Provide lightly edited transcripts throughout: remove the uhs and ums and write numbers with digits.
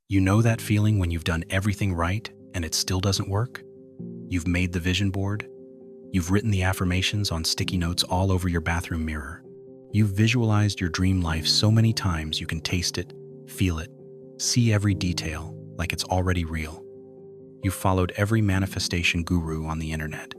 You know that feeling when you've done everything right and it still doesn't work? You've made the vision board. You've written the affirmations on sticky notes all over your bathroom mirror. You've visualized your dream life so many times you can taste it, feel it, see every detail like it's already real. You've followed every manifestation guru on the internet.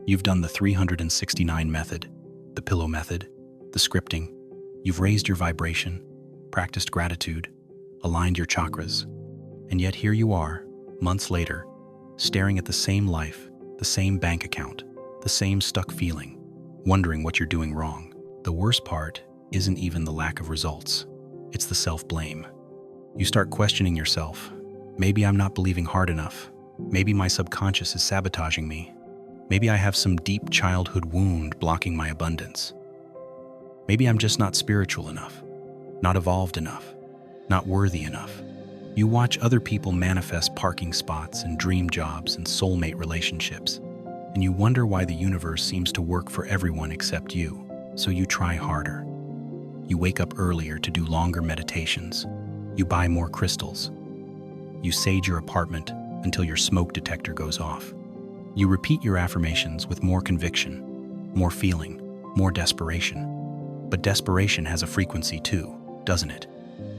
You've done the 369 method, the pillow method, the scripting. You've raised your vibration, practiced gratitude, aligned your chakras. And yet here you are, months later, staring at the same life, the same bank account, the same stuck feeling, wondering what you're doing wrong. The worst part isn't even the lack of results. It's the self-blame. You start questioning yourself. Maybe I'm not believing hard enough. Maybe my subconscious is sabotaging me. Maybe I have some deep childhood wound blocking my abundance. Maybe I'm just not spiritual enough, not evolved enough, not worthy enough. You watch other people manifest parking spots and dream jobs and soulmate relationships, and you wonder why the universe seems to work for everyone except you. So you try harder. You wake up earlier to do longer meditations. You buy more crystals. You sage your apartment until your smoke detector goes off. You repeat your affirmations with more conviction, more feeling, more desperation. But desperation has a frequency too, doesn't it?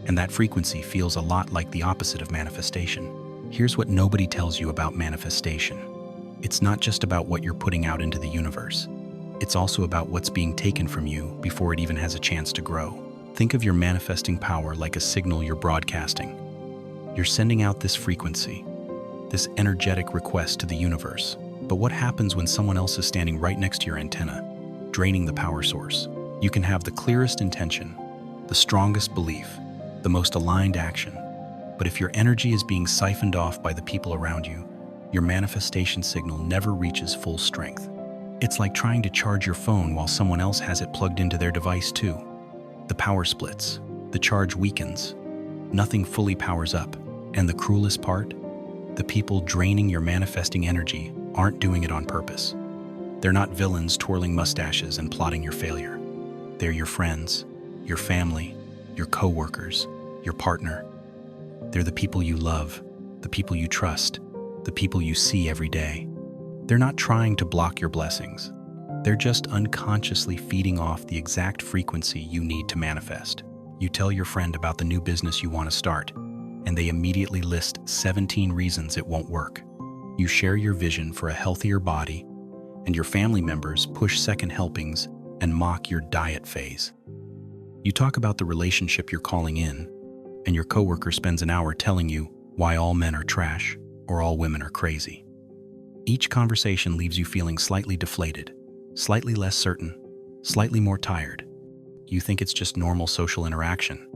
And that frequency feels a lot like the opposite of manifestation. Here's what nobody tells you about manifestation. It's not just about what you're putting out into the universe. It's also about what's being taken from you before it even has a chance to grow. Think of your manifesting power like a signal you're broadcasting. You're sending out this frequency, this energetic request to the universe. But what happens when someone else is standing right next to your antenna, draining the power source? You can have the clearest intention, the strongest belief, the most aligned action. But if your energy is being siphoned off by the people around you, your manifestation signal never reaches full strength. It's like trying to charge your phone while someone else has it plugged into their device too. The power splits, the charge weakens, nothing fully powers up. And the cruelest part? The people draining your manifesting energy aren't doing it on purpose. They're not villains twirling mustaches and plotting your failure. They're your friends, your family, your coworkers, your partner. They're the people you love, the people you trust, the people you see every day. They're not trying to block your blessings. They're just unconsciously feeding off the exact frequency you need to manifest. You tell your friend about the new business you want to start, and they immediately list 17 reasons it won't work. You share your vision for a healthier body, and your family members push second helpings and mock your diet phase. You talk about the relationship you're calling in, and your coworker spends an hour telling you why all men are trash or all women are crazy. Each conversation leaves you feeling slightly deflated, slightly less certain, slightly more tired. You think it's just normal social interaction.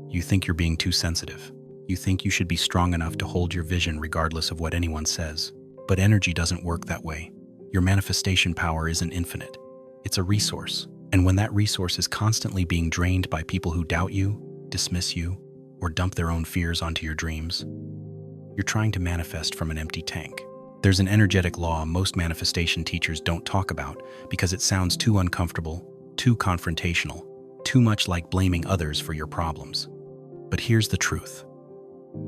You think you're being too sensitive. You think you should be strong enough to hold your vision regardless of what anyone says. But energy doesn't work that way. Your manifestation power isn't infinite. It's a resource. And when that resource is constantly being drained by people who doubt you, dismiss you, or dump their own fears onto your dreams, you're trying to manifest from an empty tank. There's an energetic law most manifestation teachers don't talk about because it sounds too uncomfortable, too confrontational, too much like blaming others for your problems. But here's the truth.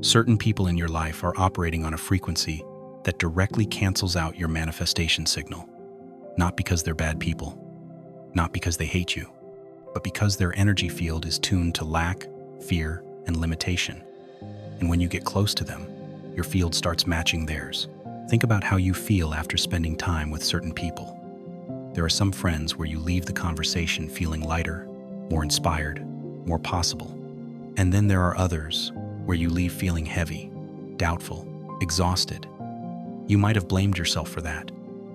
Certain people in your life are operating on a frequency that directly cancels out your manifestation signal. Not because they're bad people, not because they hate you, but because their energy field is tuned to lack, fear, and limitation. And when you get close to them, your field starts matching theirs. Think about how you feel after spending time with certain people. There are some friends where you leave the conversation feeling lighter, more inspired, more possible. And then there are others where you leave feeling heavy, doubtful, exhausted. You might have blamed yourself for that.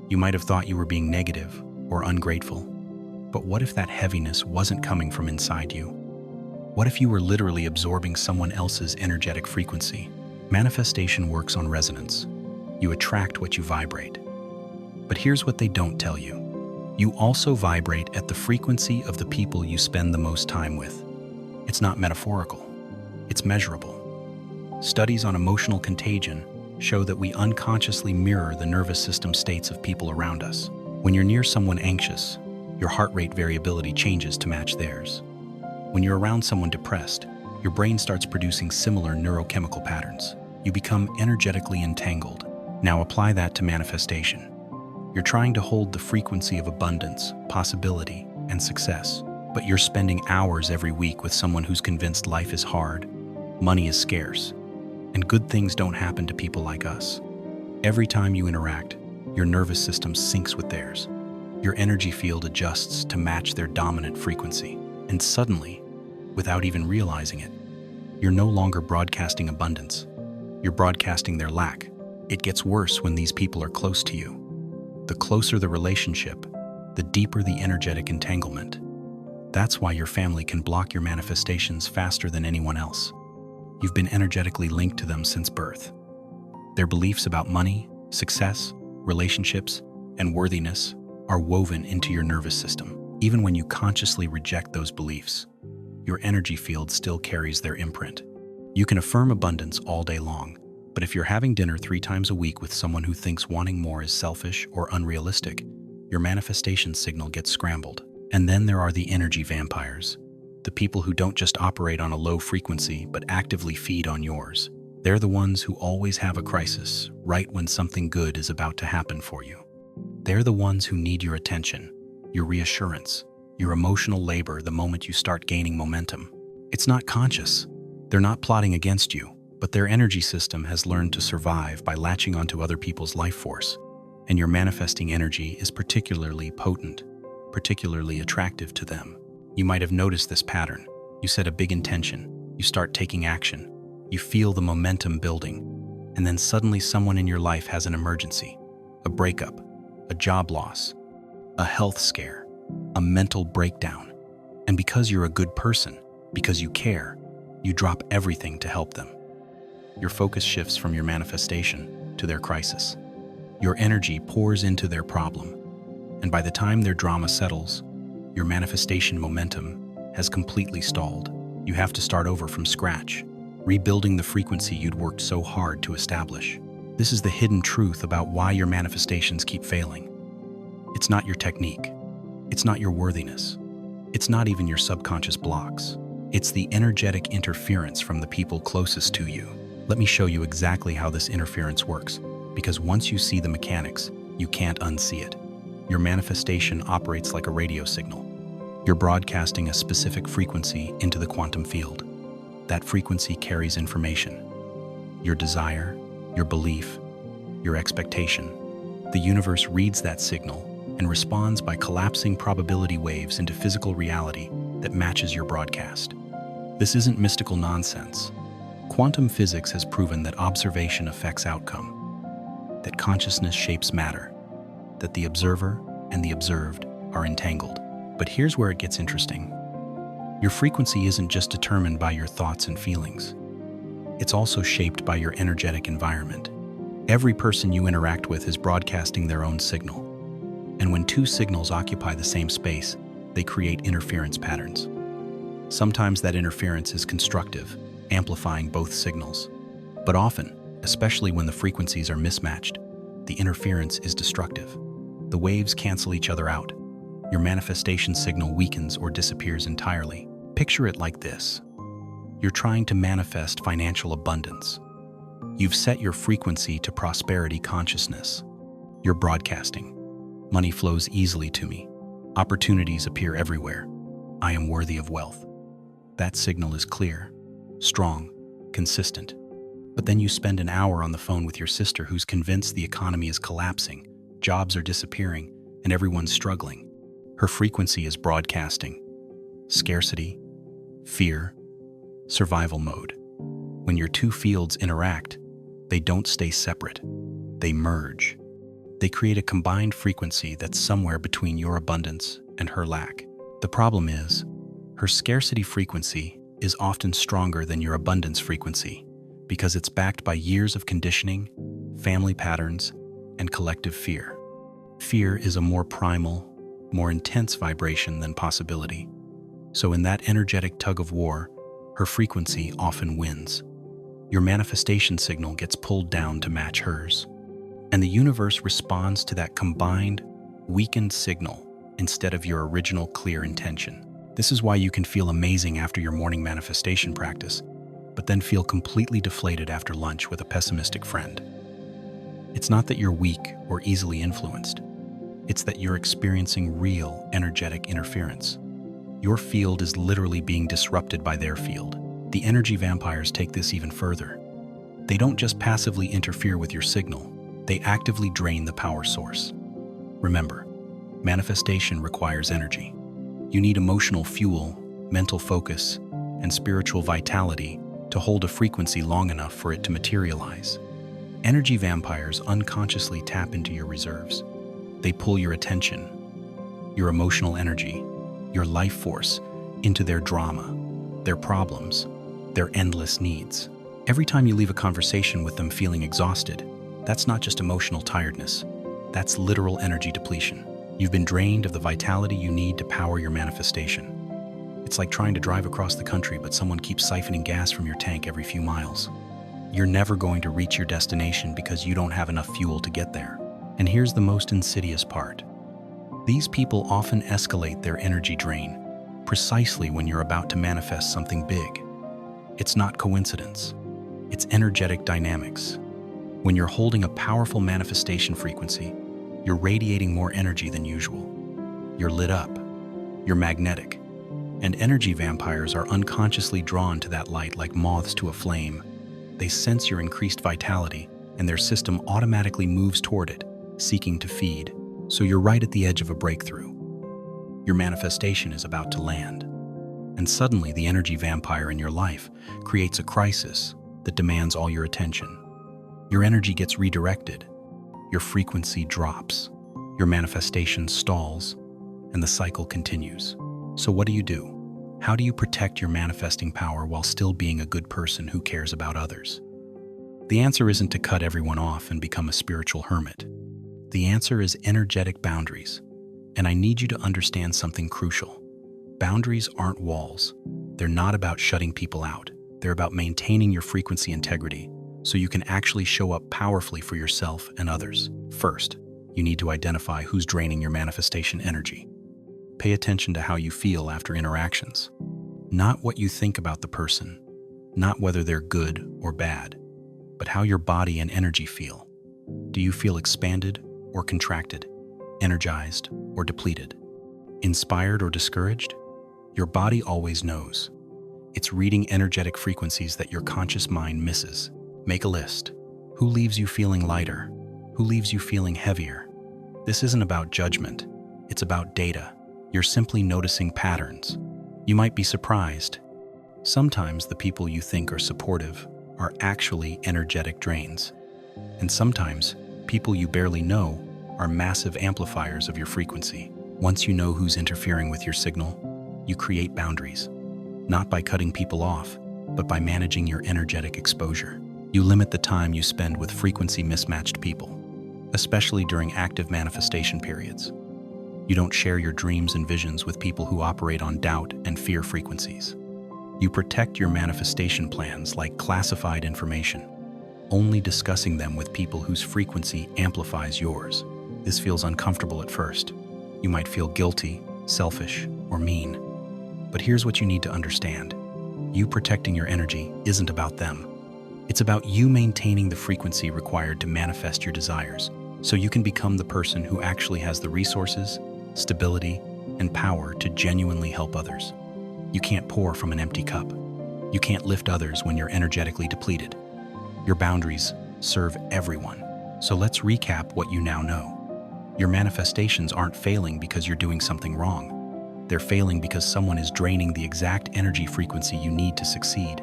You might have thought you were being negative or ungrateful. But what if that heaviness wasn't coming from inside you? What if you were literally absorbing someone else's energetic frequency? Manifestation works on resonance. You attract what you vibrate. But here's what they don't tell you. You also vibrate at the frequency of the people you spend the most time with. It's not metaphorical. It's measurable. Studies on emotional contagion show that we unconsciously mirror the nervous system states of people around us. When you're near someone anxious, your heart rate variability changes to match theirs. When you're around someone depressed, Your brain starts producing similar neurochemical patterns. You become energetically entangled. Now apply that to manifestation. You're trying to hold the frequency of abundance, possibility, and success, but you're spending hours every week with someone who's convinced life is hard, money is scarce, and good things don't happen to people like us. Every time you interact, your nervous system syncs with theirs. Your energy field adjusts to match their dominant frequency. And suddenly, without even realizing it, you're no longer broadcasting abundance. You're broadcasting their lack. It gets worse when these people are close to you. The closer the relationship, the deeper the energetic entanglement. That's why your family can block your manifestations faster than anyone else. You've been energetically linked to them since birth. Their beliefs about money, success, relationships, and worthiness are woven into your nervous system. Even when you consciously reject those beliefs, your energy field still carries their imprint. You can affirm abundance all day long, but if you're having dinner 3 times a week with someone who thinks wanting more is selfish or unrealistic, your manifestation signal gets scrambled. And then there are the energy vampires, the people who don't just operate on a low frequency but actively feed on yours. They're the ones who always have a crisis right when something good is about to happen for you. They're the ones who need your attention, your reassurance, your emotional labor the moment you start gaining momentum. It's not conscious. They're not plotting against you, but their energy system has learned to survive by latching onto other people's life force. And your manifesting energy is particularly potent, particularly attractive to them. You might have noticed this pattern. You set a big intention, you start taking action, you feel the momentum building, and then suddenly someone in your life has an emergency, a breakup, a job loss, a health scare, a mental breakdown. And because you're a good person, because you care, you drop everything to help them. Your focus shifts from your manifestation to their crisis. Your energy pours into their problem, and by the time their drama settles, your manifestation momentum has completely stalled. You have to start over from scratch, rebuilding the frequency you'd worked so hard to establish. This is the hidden truth about why your manifestations keep failing. It's not your technique. It's not your worthiness. It's not even your subconscious blocks. It's the energetic interference from the people closest to you. Let me show you exactly how this interference works, because once you see the mechanics, you can't unsee it. Your manifestation operates like a radio signal. You're broadcasting a specific frequency into the quantum field. That frequency carries information. Your desire, your belief, your expectation. The universe reads that signal and responds by collapsing probability waves into physical reality that matches your broadcast. This isn't mystical nonsense. Quantum physics has proven that observation affects outcome, that consciousness shapes matter, that the observer and the observed are entangled. But here's where it gets interesting. Your frequency isn't just determined by your thoughts and feelings. It's also shaped by your energetic environment. Every person you interact with is broadcasting their own signal. And when 2 signals occupy the same space, they create interference patterns. Sometimes that interference is constructive, amplifying both signals. But often, especially when the frequencies are mismatched, the interference is destructive. The waves cancel each other out. Your manifestation signal weakens or disappears entirely. Picture it like this. You're trying to manifest financial abundance. You've set your frequency to prosperity consciousness. You're broadcasting. Money flows easily to me. Opportunities appear everywhere. I am worthy of wealth. That signal is clear, strong, consistent. But then you spend an hour on the phone with your sister who's convinced the economy is collapsing, jobs are disappearing, and everyone's struggling. Her frequency is broadcasting scarcity, fear, survival mode. When your 2 fields interact, they don't stay separate. They merge. They create a combined frequency that's somewhere between your abundance and her lack. The problem is, her scarcity frequency is often stronger than your abundance frequency because it's backed by years of conditioning, family patterns, and collective fear. Fear is a more primal, more intense vibration than possibility. So in that energetic tug of war, her frequency often wins. Your manifestation signal gets pulled down to match hers. And the universe responds to that combined, weakened signal instead of your original clear intention. This is why you can feel amazing after your morning manifestation practice, but then feel completely deflated after lunch with a pessimistic friend. It's not that you're weak or easily influenced. It's that you're experiencing real energetic interference. Your field is literally being disrupted by their field. The energy vampires take this even further. They don't just passively interfere with your signal, they actively drain the power source. Remember, manifestation requires energy. You need emotional fuel, mental focus, and spiritual vitality to hold a frequency long enough for it to materialize. Energy vampires unconsciously tap into your reserves. They pull your attention, your emotional energy, your life force into their drama, their problems, their endless needs. Every time you leave a conversation with them feeling exhausted, that's not just emotional tiredness, that's literal energy depletion. You've been drained of the vitality you need to power your manifestation. It's like trying to drive across the country, but someone keeps siphoning gas from your tank every few miles. You're never going to reach your destination because you don't have enough fuel to get there. And here's the most insidious part. These people often escalate their energy drain precisely when you're about to manifest something big. It's not coincidence. It's energetic dynamics. When you're holding a powerful manifestation frequency, you're radiating more energy than usual. You're lit up. You're magnetic. And energy vampires are unconsciously drawn to that light like moths to a flame. They sense your increased vitality, and their system automatically moves toward it, seeking to feed. So you're right at the edge of a breakthrough. Your manifestation is about to land. And suddenly the energy vampire in your life creates a crisis that demands all your attention. Your energy gets redirected, your frequency drops, your manifestation stalls, and the cycle continues. So what do? How do you protect your manifesting power while still being a good person who cares about others? The answer isn't to cut everyone off and become a spiritual hermit. The answer is energetic boundaries. And I need you to understand something crucial. Boundaries aren't walls. They're not about shutting people out. They're about maintaining your frequency integrity so you can actually show up powerfully for yourself and others. First, you need to identify who's draining your manifestation energy. Pay attention to how you feel after interactions. Not what you think about the person, not whether they're good or bad, but how your body and energy feel. Do you feel expanded or contracted, energized or depleted, inspired or discouraged? Your body always knows. It's reading energetic frequencies that your conscious mind misses. Make a list. Who leaves you feeling lighter? Who leaves you feeling heavier? This isn't about judgment. It's about data. You're simply noticing patterns. You might be surprised. Sometimes the people you think are supportive are actually energetic drains. And sometimes people you barely know are massive amplifiers of your frequency. Once you know who's interfering with your signal, you create boundaries. Not by cutting people off, but by managing your energetic exposure. You limit the time you spend with frequency mismatched people, especially during active manifestation periods. You don't share your dreams and visions with people who operate on doubt and fear frequencies. You protect your manifestation plans like classified information, only discussing them with people whose frequency amplifies yours. This feels uncomfortable at first. You might feel guilty, selfish, or mean. But here's what you need to understand. You protecting your energy isn't about them. It's about you maintaining the frequency required to manifest your desires, so you can become the person who actually has the resources, stability, and power to genuinely help others. You can't pour from an empty cup. You can't lift others when you're energetically depleted. Your boundaries serve everyone. So let's recap what you now know. Your manifestations aren't failing because you're doing something wrong. They're failing because someone is draining the exact energy frequency you need to succeed.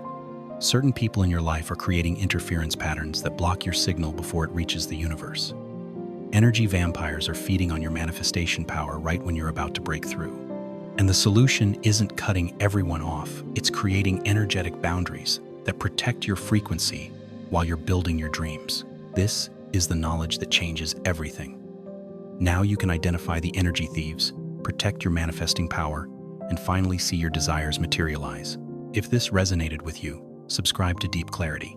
Certain people in your life are creating interference patterns that block your signal before it reaches the universe. Energy vampires are feeding on your manifestation power right when you're about to break through. And the solution isn't cutting everyone off, it's creating energetic boundaries that protect your frequency while you're building your dreams. This is the knowledge that changes everything. Now you can identify the energy thieves, protect your manifesting power, and finally see your desires materialize. If this resonated with you, subscribe to Deep Clarity.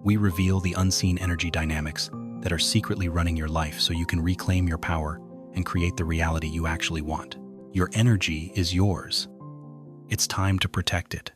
We reveal the unseen energy dynamics that are secretly running your life so you can reclaim your power and create the reality you actually want. Your energy is yours. It's time to protect it.